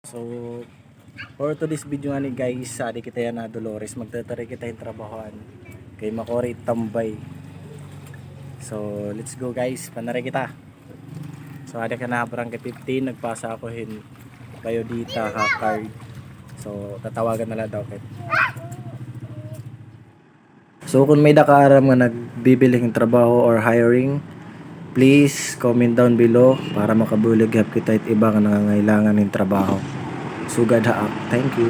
So, for today's video nga ni guys, adi kita yan na Dolores, magtatari kita yung trabahoan kay Makori Tambay. So, let's go guys, panari kita. So, adi ka na barangay 15, nagpasa ako kayo dita ha card. So, tatawagan na lang daw kit. So, kung may dakaaram nga nagbibiling trabaho or hiring, please comment down below para makabulig hap kita it iba nga nangangailangan ng trabaho. Sugad haak. Thank you.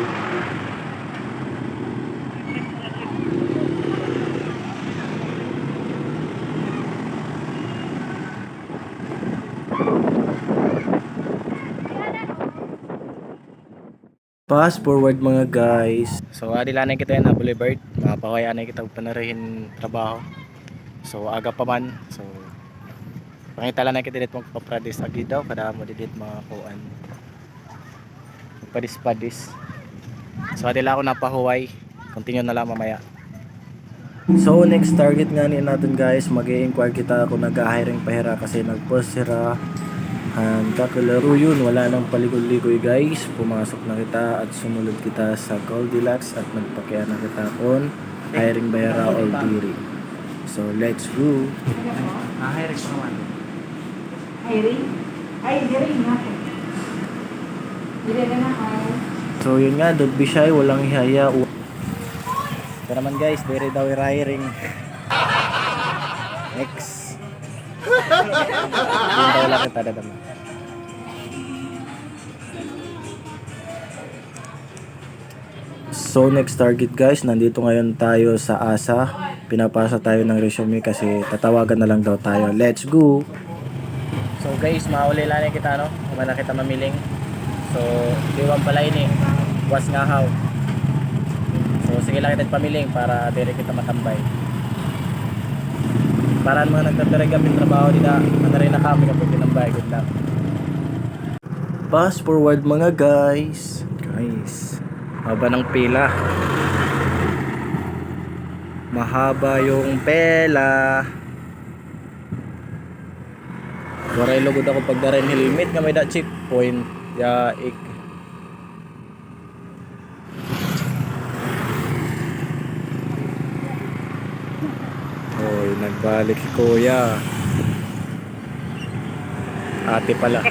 Fast forward mga guys. So adilanay kita yan na Boulevard. Mapawayan kita panarahin trabaho. So aga pa man. So pangita lang na kita dito magpapadis agi daw kada mo dito mga kuan. Padis. So adila ako napahuway. Continue na lang mamaya. So next target nga ni natin guys, mag-i-inquire kita kung nag-hiring pahira kasi nag-post sira. Kakalaro yun, wala nang paligoy-ligoy guys. Pumasok na kita at sumunod kita sa Goldilocks at nagpakya na kita on hiring bayara or diri. So let's go. Hiring pa naman. Hiring? Ay, diri nga. Diri na ako. So yun nga, don't be shy, walang hihaya. Ito naman guys, diri daw hiring. Next. Yung daw lang kita dadama. So next target guys, nandito ngayon tayo sa ASA. Pinapasa tayo ng resume kasi tatawagan na lang daw tayo. Let's go! So guys, mauli lang kita no, kumana kita mamiling. So diwang pala ini, was nga how. So sige lang kita pamiling para dire kita matambay. Para mga nagtatari kami trabaho dito, manarin na kami kapag tinambay. Good luck. Fast forward mga guys. Haba ng pila. Mahaba yung pela. Waray lugod ako pagdarin helmet nga may da checkpoint. Yaik. Oy, nagbalik si kuya. Ate pala.